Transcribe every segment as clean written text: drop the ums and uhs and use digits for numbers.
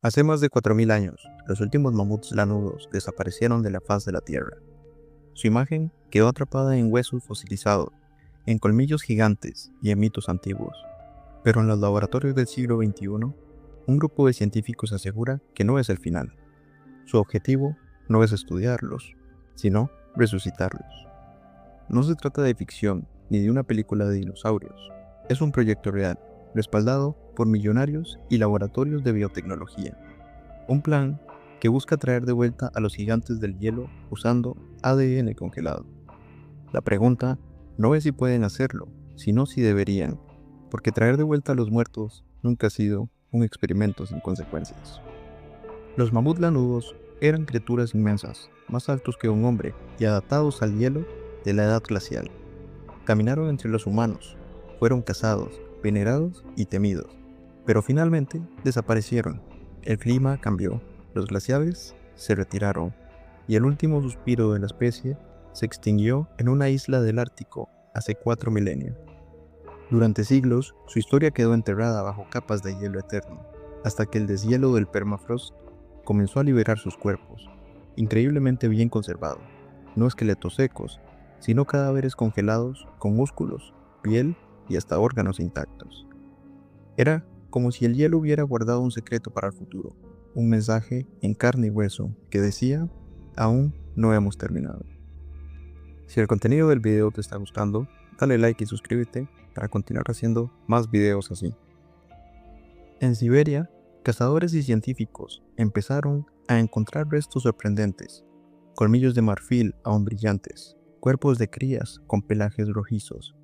Hace más de 4.000 años, los últimos mamuts lanudos desaparecieron de la faz de la Tierra. Su imagen quedó atrapada en huesos fosilizados, en colmillos gigantes y en mitos antiguos. Pero en los laboratorios del siglo XXI, un grupo de científicos asegura que no es el final. Su objetivo no es estudiarlos, sino resucitarlos. No se trata de ficción ni de una película de dinosaurios. Es un proyecto real, respaldado por millonarios y laboratorios de biotecnología. Un plan que busca traer de vuelta a los gigantes del hielo usando ADN congelado. La pregunta no es si pueden hacerlo, sino si deberían, porque traer de vuelta a los muertos nunca ha sido un experimento sin consecuencias. Los mamuts lanudos eran criaturas inmensas, más altos que un hombre y adaptados al hielo de la edad glacial. Caminaron entre los humanos, fueron cazados, venerados y temidos, pero finalmente desaparecieron. El clima cambió, los glaciares se retiraron y el último suspiro de la especie se extinguió en una isla del Ártico hace 4 milenios. Durante siglos, su historia quedó enterrada bajo capas de hielo eterno, hasta que el deshielo del permafrost comenzó a liberar sus cuerpos, increíblemente bien conservados, no esqueletos secos, sino cadáveres congelados con músculos, piel y hasta órganos intactos. Era como si el hielo hubiera guardado un secreto para el futuro, un mensaje en carne y hueso que decía, aún no hemos terminado. Si el contenido del video te está gustando, dale like y suscríbete para continuar haciendo más videos así. En Siberia, cazadores y científicos empezaron a encontrar restos sorprendentes, colmillos de marfil aún brillantes, cuerpos de crías con pelajes rojizos,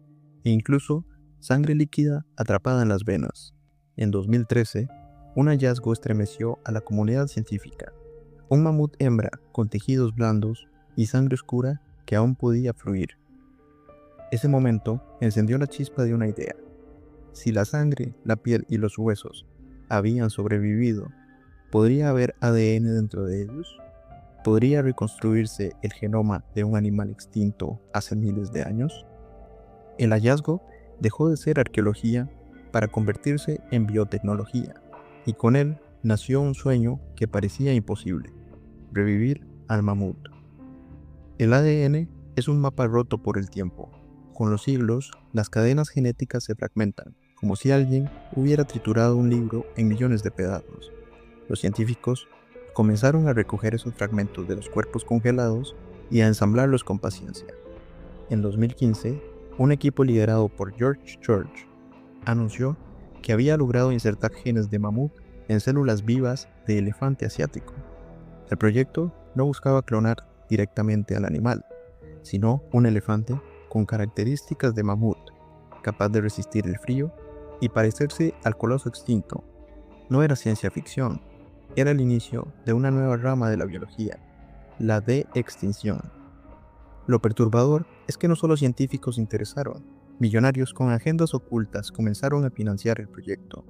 e incluso sangre líquida atrapada en las venas. En 2013, un hallazgo estremeció a la comunidad científica. Un mamut hembra con tejidos blandos y sangre oscura que aún podía fluir. Ese momento encendió la chispa de una idea. Si la sangre, la piel y los huesos habían sobrevivido, ¿podría haber ADN dentro de ellos? ¿Podría reconstruirse el genoma de un animal extinto hace miles de años? El hallazgo dejó de ser arqueología para convertirse en biotecnología, y con él nació un sueño que parecía imposible: revivir al mamut. El ADN es un mapa roto por el tiempo. Con los siglos, las cadenas genéticas se fragmentan, como si alguien hubiera triturado un libro en millones de pedazos. Los científicos comenzaron a recoger esos fragmentos de los cuerpos congelados y a ensamblarlos con paciencia. En 2015, un equipo liderado por George Church anunció que había logrado insertar genes de mamut en células vivas de elefante asiático. El proyecto no buscaba clonar directamente al animal, sino un elefante con características de mamut, capaz de resistir el frío y parecerse al coloso extinto. No era ciencia ficción, era el inicio de una nueva rama de la biología, la de extinción. Lo perturbador es que no solo científicos se interesaron, millonarios con agendas ocultas comenzaron a financiar el proyecto.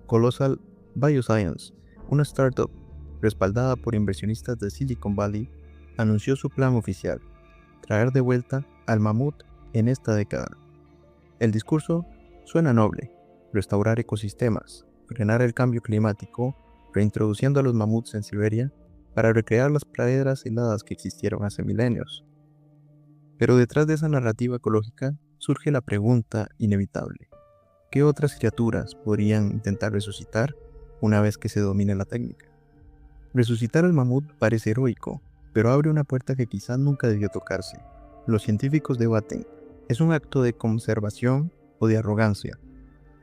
Colossal Bioscience, una startup respaldada por inversionistas de Silicon Valley, anunció su plan oficial: traer de vuelta al mamut en esta década. El discurso suena noble: restaurar ecosistemas, frenar el cambio climático, reintroduciendo a los mamuts en Siberia para recrear las praderas heladas que existieron hace milenios. Pero detrás de esa narrativa ecológica surge la pregunta inevitable: ¿qué otras criaturas podrían intentar resucitar una vez que se domine la técnica? Resucitar al mamut parece heroico, pero abre una puerta que quizás nunca debió tocarse. Los científicos debaten: ¿es un acto de conservación o de arrogancia?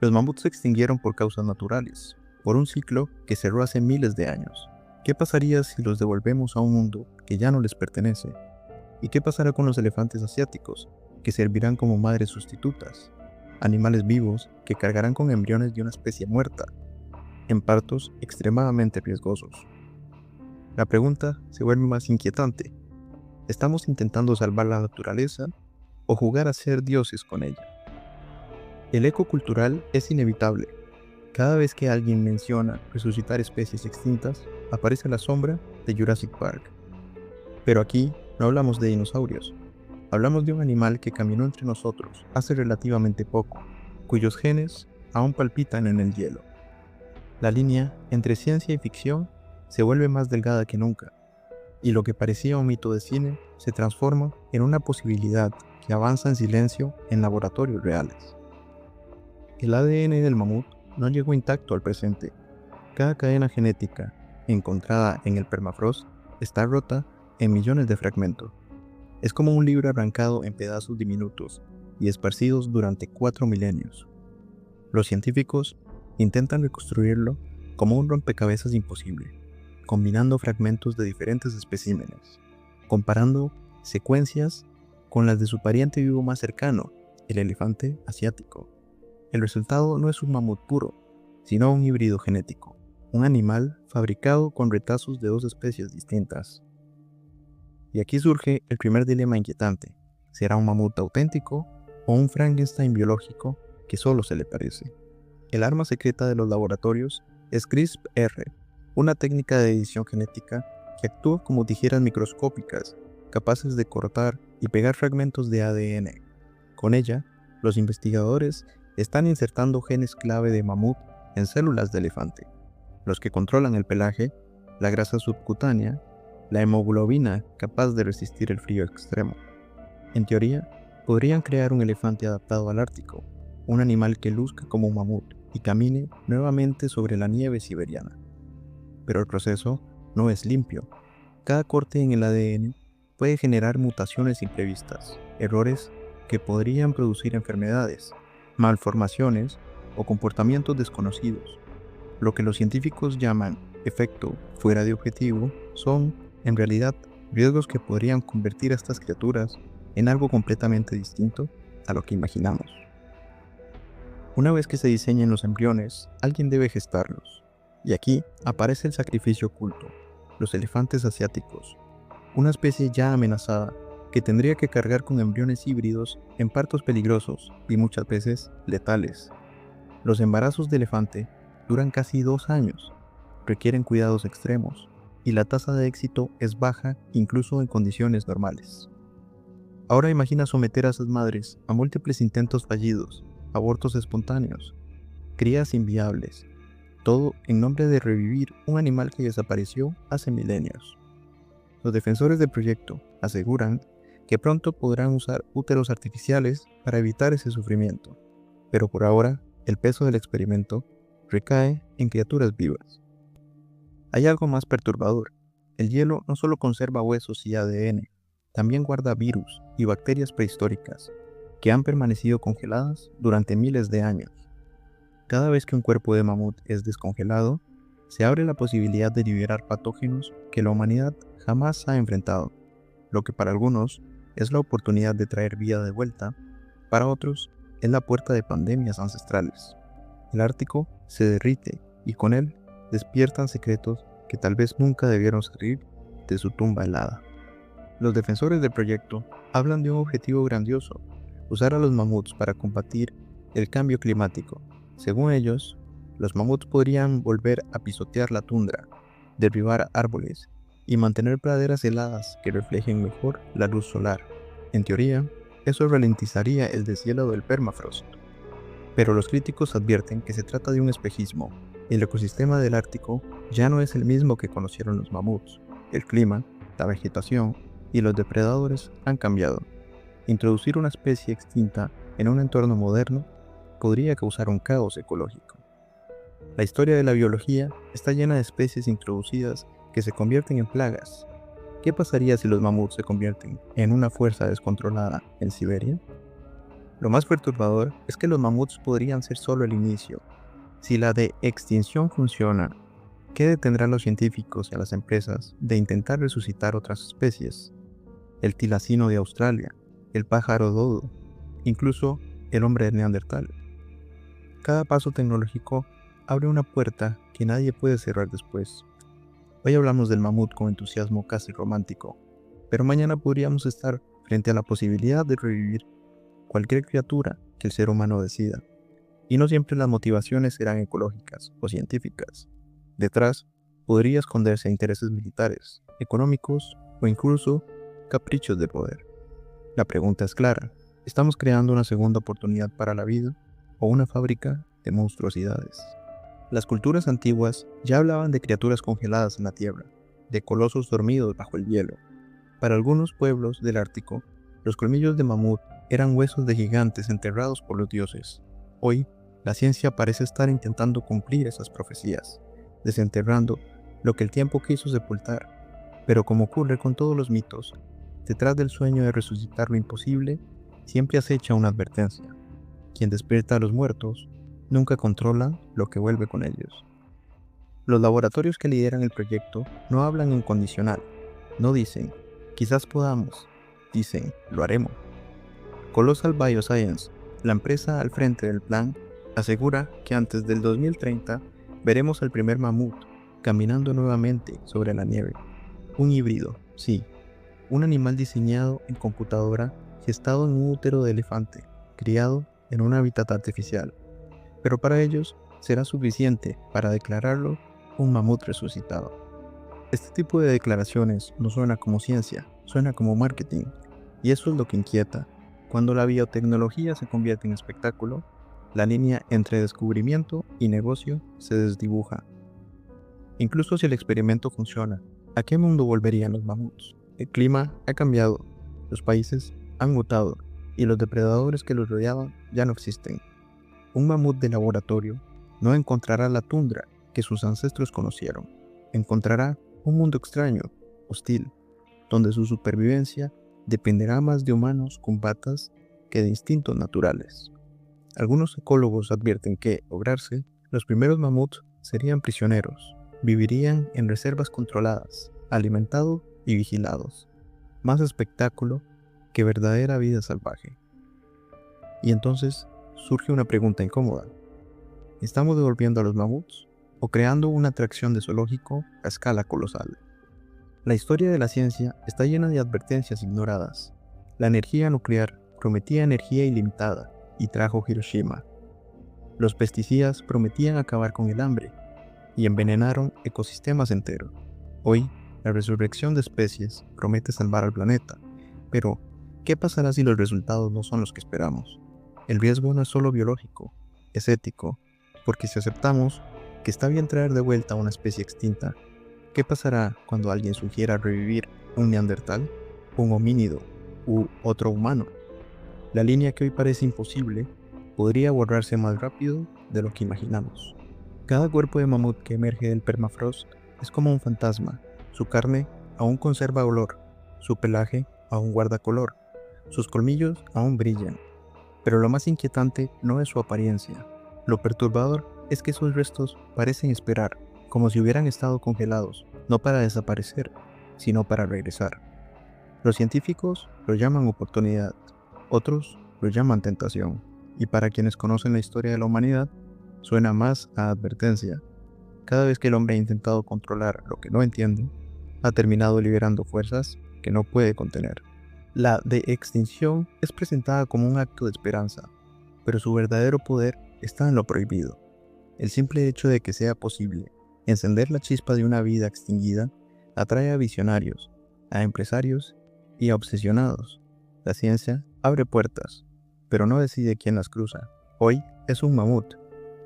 Los mamuts se extinguieron por causas naturales, por un ciclo que cerró hace miles de años. ¿Qué pasaría si los devolvemos a un mundo que ya no les pertenece? ¿Y qué pasará con los elefantes asiáticos, que servirán como madres sustitutas? Animales vivos que cargarán con embriones de una especie muerta, en partos extremadamente riesgosos. La pregunta se vuelve más inquietante: ¿estamos intentando salvar la naturaleza o jugar a ser dioses con ella? El eco cultural es inevitable. Cada vez que alguien menciona resucitar especies extintas, aparece la sombra de Jurassic Park. Pero aquí no hablamos de dinosaurios. Hablamos de un animal que caminó entre nosotros hace relativamente poco, cuyos genes aún palpitan en el hielo. La línea entre ciencia y ficción se vuelve más delgada que nunca, y lo que parecía un mito de cine se transforma en una posibilidad que avanza en silencio en laboratorios reales. El ADN del mamut no llegó intacto al presente. Cada cadena genética encontrada en el permafrost está rota en millones de fragmentos. Es como un libro arrancado en pedazos diminutos y esparcidos durante 4 milenios. Los científicos intentan reconstruirlo como un rompecabezas imposible, combinando fragmentos de diferentes especímenes, comparando secuencias con las de su pariente vivo más cercano, el elefante asiático. El resultado no es un mamut puro, sino un híbrido genético, un animal fabricado con retazos de 2 especies distintas. Y aquí surge el primer dilema inquietante: ¿será un mamut auténtico o un Frankenstein biológico que solo se le parece? El arma secreta de los laboratorios es CRISPR, una técnica de edición genética que actúa como tijeras microscópicas, capaces de cortar y pegar fragmentos de ADN. Con ella, los investigadores están insertando genes clave de mamut en células de elefante, los que controlan el pelaje, la grasa subcutánea, la hemoglobina capaz de resistir el frío extremo. En teoría, podrían crear un elefante adaptado al Ártico, un animal que luzca como un mamut y camine nuevamente sobre la nieve siberiana. Pero el proceso no es limpio. Cada corte en el ADN puede generar mutaciones imprevistas, errores que podrían producir enfermedades, malformaciones o comportamientos desconocidos. Lo que los científicos llaman efecto fuera de objetivo son, en realidad, riesgos que podrían convertir a estas criaturas en algo completamente distinto a lo que imaginamos. Una vez que se diseñen los embriones, alguien debe gestarlos. Y aquí aparece el sacrificio oculto, los elefantes asiáticos, una especie ya amenazada que tendría que cargar con embriones híbridos en partos peligrosos y muchas veces letales. Los embarazos de elefante duran casi 2 años, requieren cuidados extremos, y la tasa de éxito es baja incluso en condiciones normales. Ahora imagina someter a esas madres a múltiples intentos fallidos, abortos espontáneos, crías inviables, todo en nombre de revivir un animal que desapareció hace milenios. Los defensores del proyecto aseguran que pronto podrán usar úteros artificiales para evitar ese sufrimiento, pero por ahora el peso del experimento recae en criaturas vivas. Hay algo más perturbador. El hielo no solo conserva huesos y ADN, también guarda virus y bacterias prehistóricas que han permanecido congeladas durante miles de años. Cada vez que un cuerpo de mamut es descongelado, se abre la posibilidad de liberar patógenos que la humanidad jamás ha enfrentado, lo que para algunos es la oportunidad de traer vida de vuelta, para otros es la puerta de pandemias ancestrales. El Ártico se derrite y con él despiertan secretos que tal vez nunca debieron salir de su tumba helada. Los defensores del proyecto hablan de un objetivo grandioso: usar a los mamuts para combatir el cambio climático. Según ellos, los mamuts podrían volver a pisotear la tundra, derribar árboles y mantener praderas heladas que reflejen mejor la luz solar. En teoría, eso ralentizaría el deshielo del permafrost. Pero los críticos advierten que se trata de un espejismo. El ecosistema del Ártico ya no es el mismo que conocieron los mamuts. El clima, la vegetación y los depredadores han cambiado. Introducir una especie extinta en un entorno moderno podría causar un caos ecológico. La historia de la biología está llena de especies introducidas que se convierten en plagas. ¿Qué pasaría si los mamuts se convierten en una fuerza descontrolada en Siberia? Lo más perturbador es que los mamuts podrían ser solo el inicio. Si la de extinción funciona, ¿qué detendrá a los científicos y a las empresas de intentar resucitar otras especies? El tilacino de Australia, el pájaro dodo, incluso el hombre de Neandertal. Cada paso tecnológico abre una puerta que nadie puede cerrar después. Hoy hablamos del mamut con entusiasmo casi romántico, pero mañana podríamos estar frente a la posibilidad de revivir cualquier criatura que el ser humano decida. Y no siempre las motivaciones serán ecológicas o científicas. Detrás podría esconderse intereses militares, económicos o incluso caprichos de poder. La pregunta es clara: ¿estamos creando una segunda oportunidad para la vida o una fábrica de monstruosidades? Las culturas antiguas ya hablaban de criaturas congeladas en la tierra, de colosos dormidos bajo el hielo. Para algunos pueblos del Ártico, los colmillos de mamut eran huesos de gigantes enterrados por los dioses. Hoy, la ciencia parece estar intentando cumplir esas profecías, desenterrando lo que el tiempo quiso sepultar. Pero como ocurre con todos los mitos, detrás del sueño de resucitar lo imposible, siempre acecha una advertencia. Quien despierta a los muertos, nunca controla lo que vuelve con ellos. Los laboratorios que lideran el proyecto no hablan en condicional, no dicen, quizás podamos, dicen, lo haremos. Colossal Bioscience, la empresa al frente del plan, asegura que antes del 2030 veremos al primer mamut caminando nuevamente sobre la nieve. Un híbrido, sí, un animal diseñado en computadora, gestado en un útero de elefante, criado en un hábitat artificial. Pero para ellos será suficiente para declararlo un mamut resucitado. Este tipo de declaraciones no suena como ciencia, suena como marketing, y eso es lo que inquieta. Cuando la biotecnología se convierte en espectáculo, la línea entre descubrimiento y negocio se desdibuja. Incluso si el experimento funciona, ¿a qué mundo volverían los mamuts? El clima ha cambiado, los países han mutado y los depredadores que los rodeaban ya no existen. Un mamut de laboratorio no encontrará la tundra que sus ancestros conocieron. Encontrará un mundo extraño, hostil, donde su supervivencia dependerá más de humanos con patas que de instintos naturales. Algunos ecólogos advierten que, lograrse, los primeros mamuts serían prisioneros, vivirían en reservas controladas, alimentados y vigilados. Más espectáculo que verdadera vida salvaje. Y entonces surge una pregunta incómoda. ¿Estamos devolviendo a los mamuts o creando una atracción de zoológico a escala colosal? La historia de la ciencia está llena de advertencias ignoradas. La energía nuclear prometía energía ilimitada y trajo Hiroshima. Los pesticidas prometían acabar con el hambre y envenenaron ecosistemas enteros. Hoy, la resurrección de especies promete salvar al planeta, pero ¿qué pasará si los resultados no son los que esperamos? El riesgo no es solo biológico, es ético, porque si aceptamos que está bien traer de vuelta a una especie extinta, ¿qué pasará cuando alguien sugiera revivir un neandertal, un homínido u otro humano? La línea que hoy parece imposible podría borrarse más rápido de lo que imaginamos. Cada cuerpo de mamut que emerge del permafrost es como un fantasma. Su carne aún conserva olor, su pelaje aún guarda color, sus colmillos aún brillan. Pero lo más inquietante no es su apariencia. Lo perturbador es que esos restos parecen esperar, como si hubieran estado congelados, no para desaparecer, sino para regresar. Los científicos lo llaman oportunidad, otros lo llaman tentación, y para quienes conocen la historia de la humanidad, suena más a advertencia. Cada vez que el hombre ha intentado controlar lo que no entiende, ha terminado liberando fuerzas que no puede contener. La de extinción es presentada como un acto de esperanza, pero su verdadero poder está en lo prohibido. El simple hecho de que sea posible encender la chispa de una vida extinguida atrae a visionarios, a empresarios y a obsesionados. La ciencia abre puertas, pero no decide quién las cruza. Hoy es un mamut,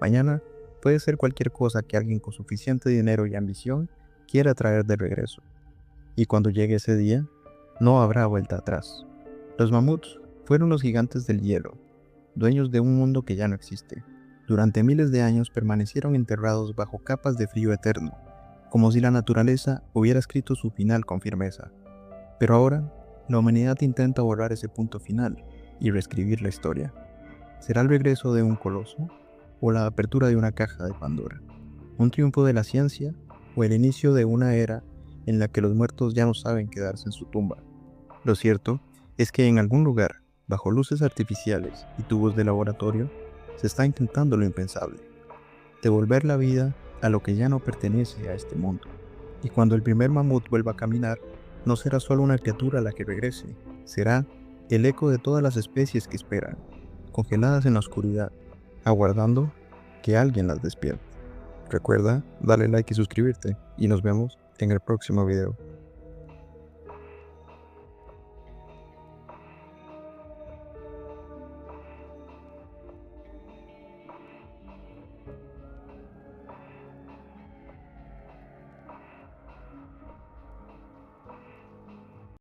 mañana puede ser cualquier cosa que alguien con suficiente dinero y ambición quiera traer de regreso. Y cuando llegue ese día, no habrá vuelta atrás. Los mamuts fueron los gigantes del hielo, dueños de un mundo que ya no existe. Durante miles de años permanecieron enterrados bajo capas de frío eterno, como si la naturaleza hubiera escrito su final con firmeza. Pero ahora, la humanidad intenta borrar ese punto final y reescribir la historia. ¿Será el regreso de un coloso o la apertura de una caja de Pandora? ¿Un triunfo de la ciencia o el inicio de una era en la que los muertos ya no saben quedarse en su tumba? Lo cierto es que en algún lugar, bajo luces artificiales y tubos de laboratorio, se está intentando lo impensable: devolver la vida a lo que ya no pertenece a este mundo. Y cuando el primer mamut vuelva a caminar, no será solo una criatura la que regrese, será el eco de todas las especies que esperan, congeladas en la oscuridad, aguardando que alguien las despierte. Recuerda darle like y suscribirte, y nos vemos en el próximo video.